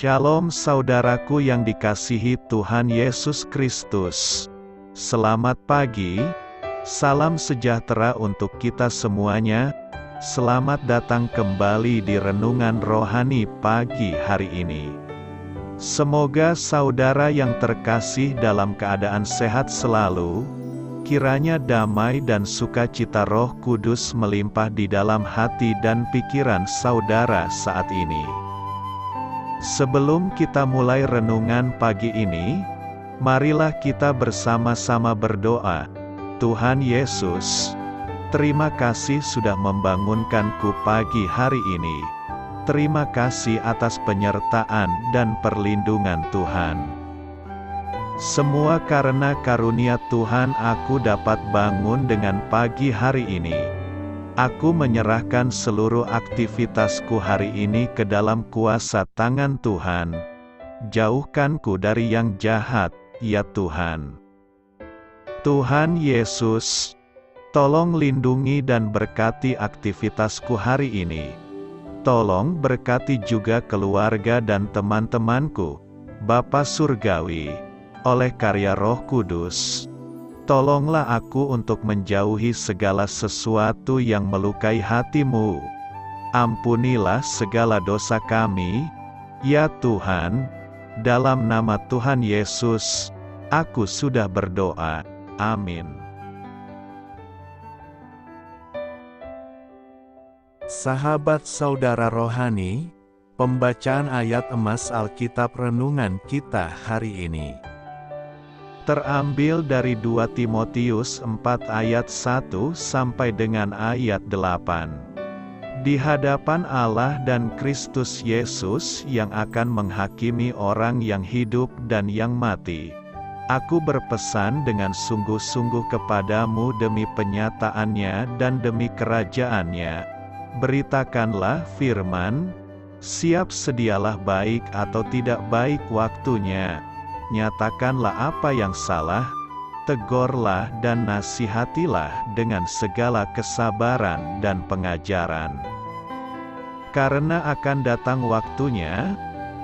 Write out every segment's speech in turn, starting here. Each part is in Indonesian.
Shalom saudaraku yang dikasihi Tuhan Yesus Kristus. Selamat pagi, salam sejahtera untuk kita semuanya. Selamat datang kembali di Renungan Rohani pagi hari ini. Semoga saudara yang terkasih dalam keadaan sehat selalu. Kiranya damai dan sukacita Roh Kudus melimpah di dalam hati dan pikiran saudara saat ini. Sebelum kita mulai renungan pagi ini, marilah kita bersama-sama berdoa. Tuhan Yesus, terima kasih sudah membangunkanku pagi hari ini. Terima kasih atas penyertaan dan perlindungan Tuhan. Semua karena karunia Tuhan aku dapat bangun dengan pagi hari ini. Aku menyerahkan seluruh aktivitasku hari ini ke dalam kuasa tangan Tuhan. Jauhkanku dari yang jahat, ya Tuhan. Tuhan Yesus, tolong lindungi dan berkati aktivitasku hari ini. Tolong berkati juga keluarga dan teman-temanku, Bapa Surgawi, oleh karya Roh Kudus. Tolonglah aku untuk menjauhi segala sesuatu yang melukai hati-Mu. Ampunilah segala dosa kami, ya Tuhan. Dalam nama Tuhan Yesus, aku sudah berdoa. Amin. Sahabat saudara rohani, pembacaan ayat emas Alkitab renungan kita hari ini terambil dari 2 Timotius 4 ayat 1 sampai dengan ayat 8. Di hadapan Allah dan Kristus Yesus yang akan menghakimi orang yang hidup dan yang mati, aku berpesan dengan sungguh-sungguh kepadamu demi penyataannya dan demi kerajaannya. Beritakanlah firman, siap sedialah baik atau tidak baik waktunya. Nyatakanlah apa yang salah, tegurlah dan nasihatilah dengan segala kesabaran dan pengajaran. Karena akan datang waktunya,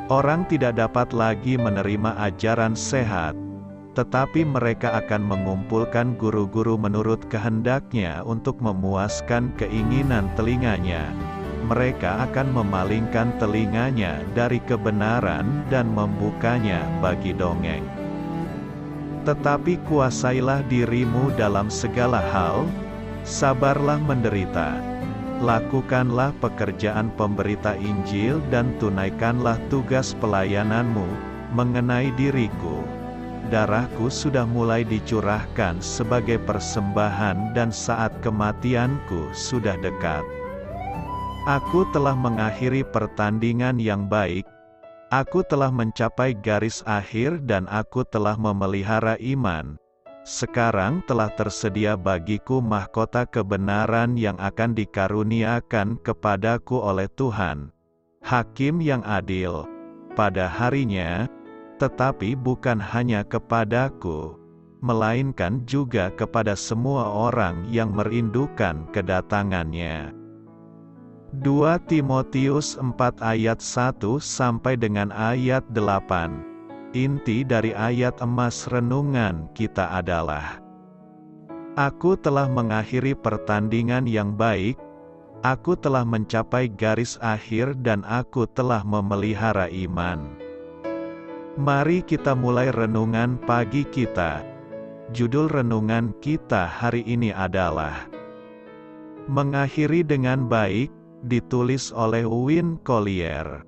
orang tidak dapat lagi menerima ajaran sehat, tetapi mereka akan mengumpulkan guru-guru menurut kehendaknya untuk memuaskan keinginan telinganya. Mereka akan memalingkan telinganya dari kebenaran dan membukanya bagi dongeng. Tetapi kuasailah dirimu dalam segala hal, sabarlah menderita. Lakukanlah pekerjaan pemberita Injil dan tunaikanlah tugas pelayananmu mengenai diriku. Darahku sudah mulai dicurahkan sebagai persembahan dan saat kematianku sudah dekat. Aku telah mengakhiri pertandingan yang baik, aku telah mencapai garis akhir dan aku telah memelihara iman. Sekarang telah tersedia bagiku mahkota kebenaran yang akan dikaruniakan kepadaku oleh Tuhan, Hakim yang adil, pada harinya, tetapi bukan hanya kepadaku, melainkan juga kepada semua orang yang merindukan kedatangannya. 2 Timotius 4 ayat 1 sampai dengan ayat 8. Inti dari ayat emas renungan kita adalah: Aku telah mengakhiri pertandingan yang baik, aku telah mencapai garis akhir dan aku telah memelihara iman. Mari kita mulai renungan pagi kita. Judul renungan kita hari ini adalah Mengakhiri dengan Baik, ditulis oleh Win Collier.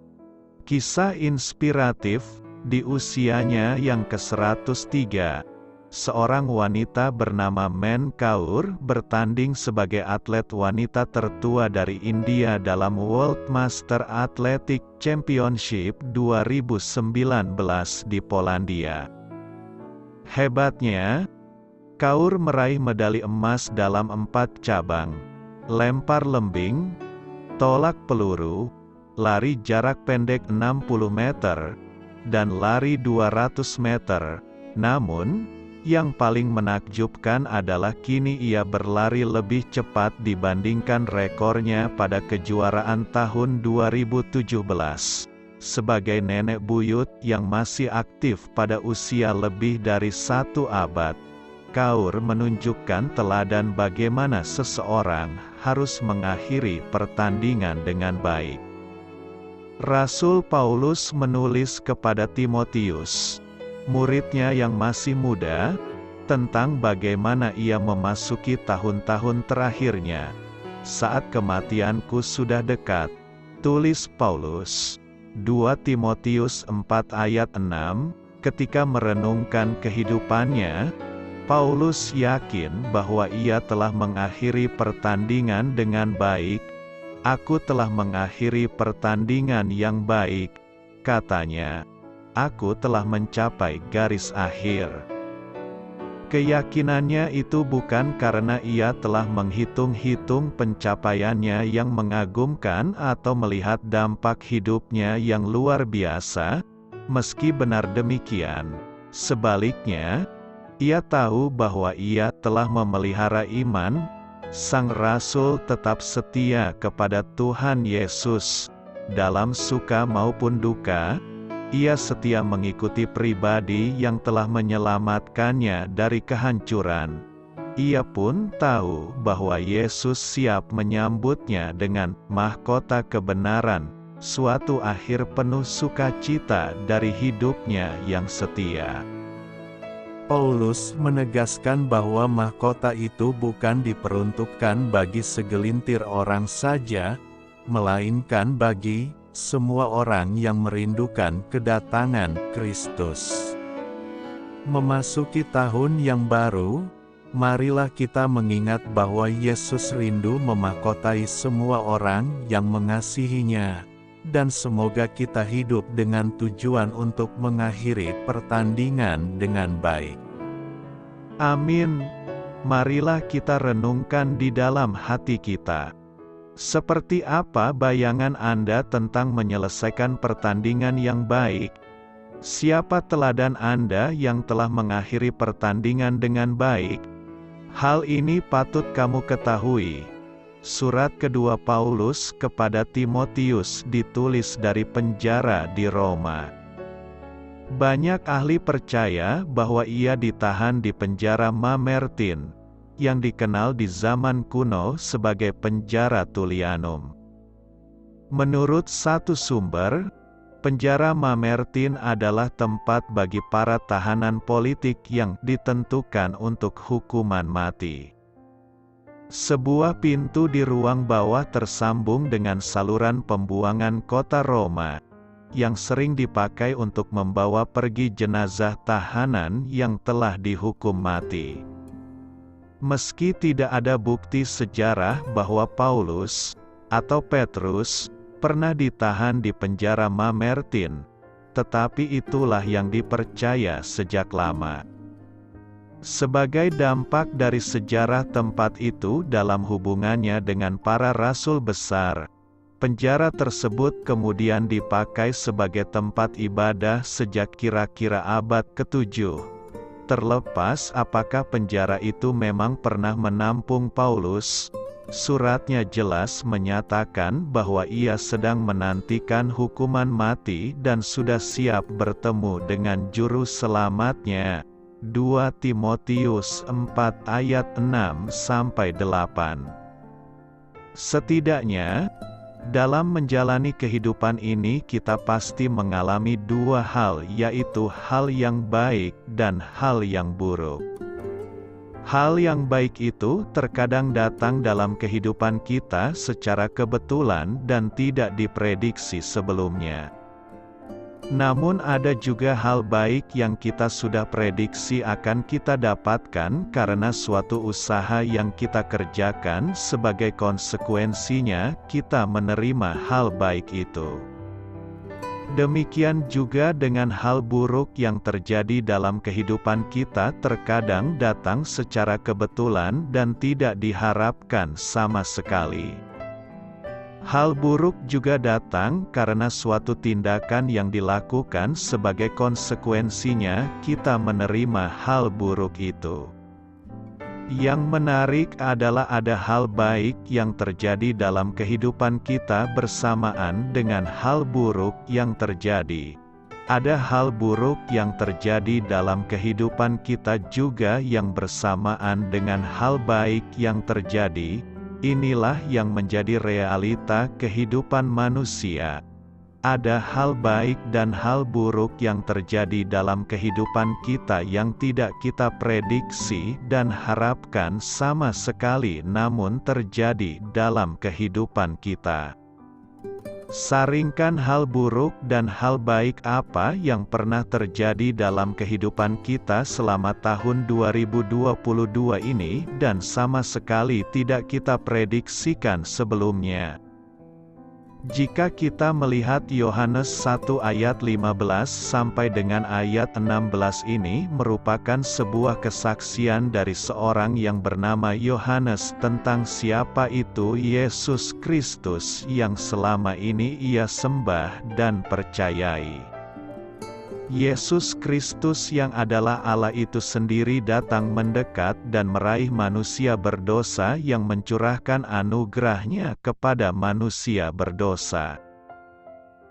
Kisah inspiratif, di usianya yang ke-103, seorang wanita bernama Men Kaur bertanding sebagai atlet wanita tertua dari India dalam World Master Athletic Championship 2019 di Polandia. Hebatnya, Kaur meraih medali emas dalam 4 cabang: lempar lembing, tolak peluru, lari jarak pendek 60 meter, dan lari 200 meter. Namun, yang paling menakjubkan adalah kini ia berlari lebih cepat dibandingkan rekornya pada kejuaraan tahun 2017. sebagai nenek buyut yang masih aktif pada usia lebih dari 1 abad, Kaur menunjukkan teladan bagaimana seseorang harus mengakhiri pertandingan dengan baik. Rasul Paulus menulis kepada Timotius, muridnya yang masih muda, tentang bagaimana ia memasuki tahun-tahun terakhirnya. Saat kematianku sudah dekat, tulis Paulus. 2 Timotius 4 ayat 6, ketika merenungkan kehidupannya, Paulus yakin bahwa ia telah mengakhiri pertandingan dengan baik. Aku telah mengakhiri pertandingan yang baik, katanya. Aku telah mencapai garis akhir. Keyakinannya itu bukan karena ia telah menghitung-hitung pencapaiannya yang mengagumkan atau melihat dampak hidupnya yang luar biasa. Meski benar demikian, sebaliknya, ia tahu bahwa ia telah memelihara iman. Sang Rasul tetap setia kepada Tuhan Yesus. Dalam suka maupun duka, ia setia mengikuti pribadi yang telah menyelamatkannya dari kehancuran. Ia pun tahu bahwa Yesus siap menyambutnya dengan mahkota kebenaran, suatu akhir penuh sukacita dari hidupnya yang setia. Paulus menegaskan bahwa mahkota itu bukan diperuntukkan bagi segelintir orang saja, melainkan bagi semua orang yang merindukan kedatangan Kristus. Memasuki tahun yang baru, marilah kita mengingat bahwa Yesus rindu memahkotai semua orang yang mengasihinya, dan semoga kita hidup dengan tujuan untuk mengakhiri pertandingan dengan baik. Amin. Marilah kita renungkan di dalam hati kita. Seperti apa bayangan Anda tentang menyelesaikan pertandingan yang baik? Siapa teladan Anda yang telah mengakhiri pertandingan dengan baik? Hal ini patut kamu ketahui. Surat kedua Paulus kepada Timotius ditulis dari penjara di Roma. Banyak ahli percaya bahwa ia ditahan di penjara Mamertin, yang dikenal di zaman kuno sebagai penjara Tullianum. Menurut satu sumber, penjara Mamertin adalah tempat bagi para tahanan politik yang ditentukan untuk hukuman mati. Sebuah pintu di ruang bawah tersambung dengan saluran pembuangan kota Roma, yang sering dipakai untuk membawa pergi jenazah tahanan yang telah dihukum mati. Meski tidak ada bukti sejarah bahwa Paulus atau Petrus pernah ditahan di penjara Mamertin, tetapi itulah yang dipercaya sejak lama. Sebagai dampak dari sejarah tempat itu dalam hubungannya dengan para rasul besar, penjara tersebut kemudian dipakai sebagai tempat ibadah sejak kira-kira abad ke-7. Terlepas apakah penjara itu memang pernah menampung Paulus, suratnya jelas menyatakan bahwa ia sedang menantikan hukuman mati dan sudah siap bertemu dengan juru selamatnya. 2 Timotius 4 ayat 6-8. Setidaknya, dalam menjalani kehidupan ini kita pasti mengalami dua hal, yaitu hal yang baik dan hal yang buruk. Hal yang baik itu terkadang datang dalam kehidupan kita secara kebetulan dan tidak diprediksi sebelumnya. Namun ada juga hal baik yang kita sudah prediksi akan kita dapatkan karena suatu usaha yang kita kerjakan. Sebagai konsekuensinya, kita menerima hal baik itu. Demikian juga dengan hal buruk yang terjadi dalam kehidupan kita, terkadang datang secara kebetulan dan tidak diharapkan sama sekali. Hal buruk juga datang karena suatu tindakan yang dilakukan. Sebagai konsekuensinya, kita menerima hal buruk itu. Yang menarik adalah ada hal baik yang terjadi dalam kehidupan kita bersamaan dengan hal buruk yang terjadi. Ada hal buruk yang terjadi dalam kehidupan kita juga yang bersamaan dengan hal baik yang terjadi. Inilah yang menjadi realita kehidupan manusia. Ada hal baik dan hal buruk yang terjadi dalam kehidupan kita yang tidak kita prediksi dan harapkan sama sekali, namun terjadi dalam kehidupan kita. Saringkan hal buruk dan hal baik apa yang pernah terjadi dalam kehidupan kita selama tahun 2022 ini dan sama sekali tidak kita prediksikan sebelumnya. Jika kita melihat Yohanes 1 ayat 15 sampai dengan ayat 16 ini merupakan sebuah kesaksian dari seorang yang bernama Yohanes tentang siapa itu Yesus Kristus yang selama ini ia sembah dan percayai. Yesus Kristus yang adalah Allah itu sendiri datang mendekat dan meraih manusia berdosa yang mencurahkan anugerahnya kepada manusia berdosa.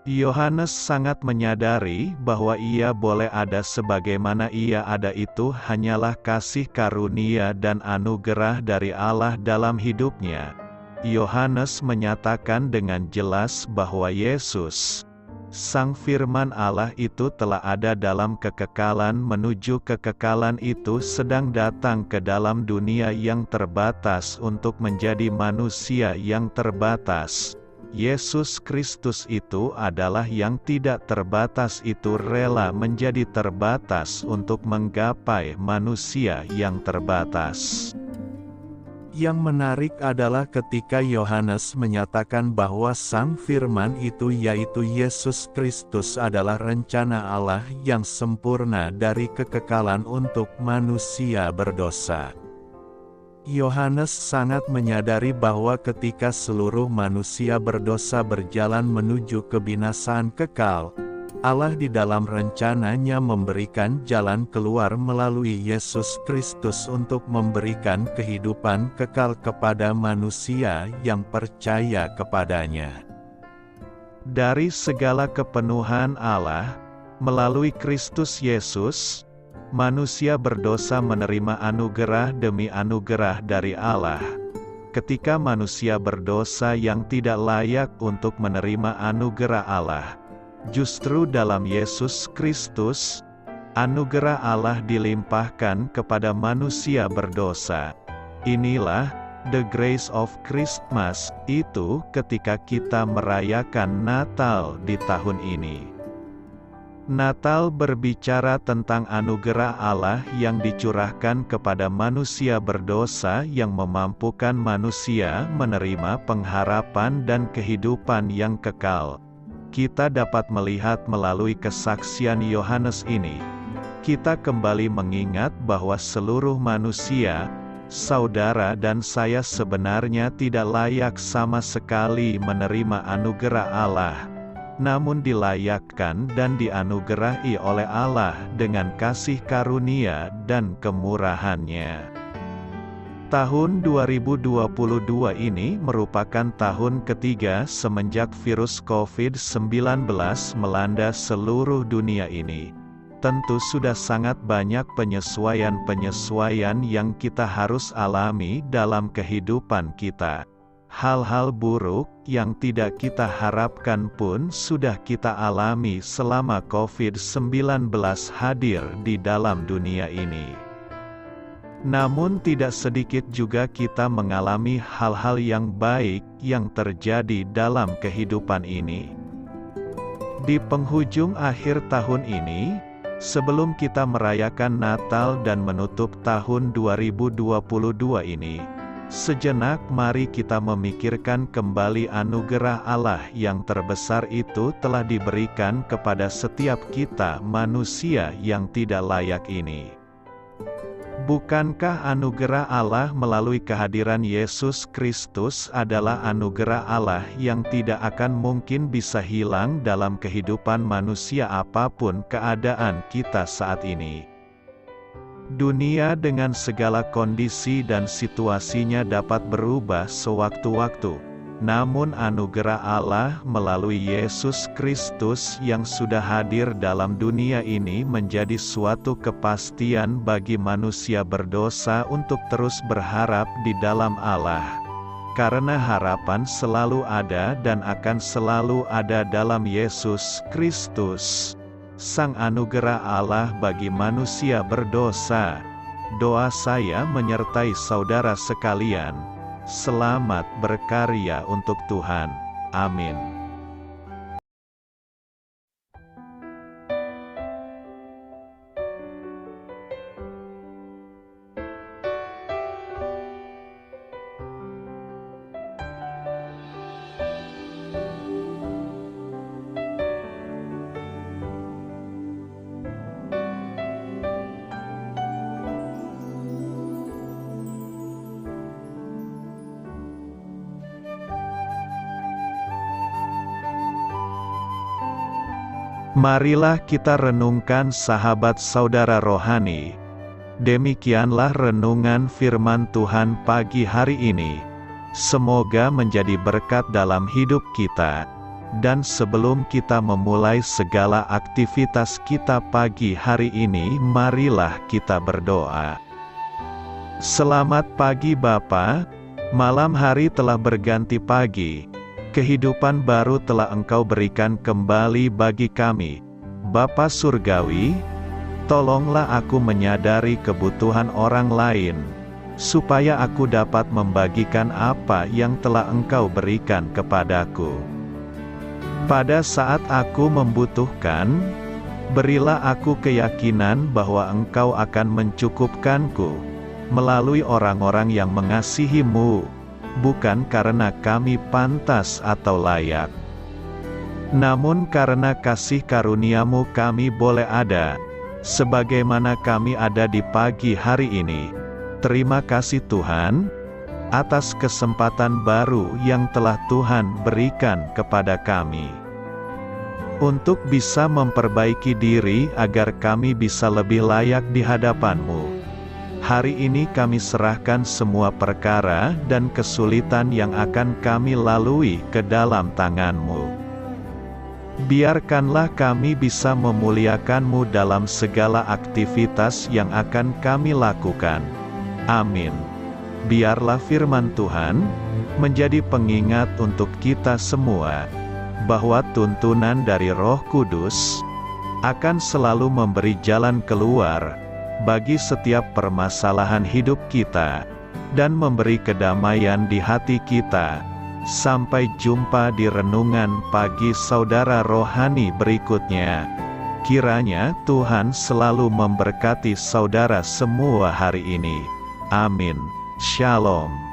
Yohanes sangat menyadari bahwa ia boleh ada sebagaimana ia ada itu hanyalah kasih karunia dan anugerah dari Allah dalam hidupnya. Yohanes menyatakan dengan jelas bahwa Yesus, Sang Firman Allah itu telah ada dalam kekekalan menuju kekekalan itu sedang datang ke dalam dunia yang terbatas untuk menjadi manusia yang terbatas. Yesus Kristus itu adalah yang tidak terbatas itu rela menjadi terbatas untuk menggapai manusia yang terbatas. Yang menarik adalah ketika Yohanes menyatakan bahwa Sang Firman itu yaitu Yesus Kristus adalah rencana Allah yang sempurna dari kekekalan untuk manusia berdosa. Yohanes sangat menyadari bahwa ketika seluruh manusia berdosa berjalan menuju kebinasaan kekal, Allah di dalam rencananya memberikan jalan keluar melalui Yesus Kristus untuk memberikan kehidupan kekal kepada manusia yang percaya kepadanya. Dari segala kepenuhan Allah, melalui Kristus Yesus, manusia berdosa menerima anugerah demi anugerah dari Allah. Ketika manusia berdosa yang tidak layak untuk menerima anugerah Allah, justru dalam Yesus Kristus, anugerah Allah dilimpahkan kepada manusia berdosa. Inilah the grace of Christmas, itu ketika kita merayakan Natal di tahun ini. Natal berbicara tentang anugerah Allah yang dicurahkan kepada manusia berdosa yang memampukan manusia menerima pengharapan dan kehidupan yang kekal. Kita dapat melihat melalui kesaksian Yohanes ini, kita kembali mengingat bahwa seluruh manusia, saudara dan saya sebenarnya tidak layak sama sekali menerima anugerah Allah, namun dilayakkan dan dianugerahi oleh Allah dengan kasih karunia dan kemurahan-Nya. Tahun 2022 ini merupakan tahun ketiga semenjak virus COVID-19 melanda seluruh dunia ini. Tentu sudah sangat banyak penyesuaian-penyesuaian yang kita harus alami dalam kehidupan kita. Hal-hal buruk yang tidak kita harapkan pun sudah kita alami selama COVID-19 hadir di dalam dunia ini. Namun tidak sedikit juga kita mengalami hal-hal yang baik yang terjadi dalam kehidupan ini. Di penghujung akhir tahun ini, sebelum kita merayakan Natal dan menutup tahun 2022 ini, sejenak mari kita memikirkan kembali anugerah Allah yang terbesar itu telah diberikan kepada setiap kita manusia yang tidak layak ini. Bukankah anugerah Allah melalui kehadiran Yesus Kristus adalah anugerah Allah yang tidak akan mungkin bisa hilang dalam kehidupan manusia apapun keadaan kita saat ini? Dunia dengan segala kondisi dan situasinya dapat berubah sewaktu-waktu. Namun anugerah Allah melalui Yesus Kristus yang sudah hadir dalam dunia ini menjadi suatu kepastian bagi manusia berdosa untuk terus berharap di dalam Allah. Karena harapan selalu ada dan akan selalu ada dalam Yesus Kristus, Sang Anugerah Allah bagi manusia berdosa. Doa saya menyertai saudara sekalian. Selamat berkarya untuk Tuhan. Amin. Marilah kita renungkan sahabat saudara rohani. Demikianlah renungan firman Tuhan pagi hari ini. Semoga menjadi berkat dalam hidup kita. Dan sebelum kita memulai segala aktivitas kita pagi hari ini, marilah kita berdoa. Selamat pagi Bapa, malam hari telah berganti pagi. Kehidupan baru telah Engkau berikan kembali bagi kami. Bapa Surgawi, tolonglah aku menyadari kebutuhan orang lain, supaya aku dapat membagikan apa yang telah Engkau berikan kepadaku. Pada saat aku membutuhkan, berilah aku keyakinan bahwa Engkau akan mencukupkanku, melalui orang-orang yang mengasihi-Mu, bukan karena kami pantas atau layak, namun karena kasih karunia-Mu kami boleh ada, sebagaimana kami ada di pagi hari ini. Terima kasih Tuhan, atas kesempatan baru yang telah Tuhan berikan kepada kami, untuk bisa memperbaiki diri agar kami bisa lebih layak di hadapan-Mu. Hari ini kami serahkan semua perkara dan kesulitan yang akan kami lalui ke dalam tangan-Mu. Biarkanlah kami bisa memuliakan-Mu dalam segala aktivitas yang akan kami lakukan. Amin. Biarlah firman Tuhan menjadi pengingat untuk kita semua, bahwa tuntunan dari Roh Kudus akan selalu memberi jalan keluar bagi setiap permasalahan hidup kita, dan memberi kedamaian di hati kita. Sampai jumpa di renungan pagi saudara rohani berikutnya. Kiranya Tuhan selalu memberkati saudara semua hari ini. Amin. Shalom.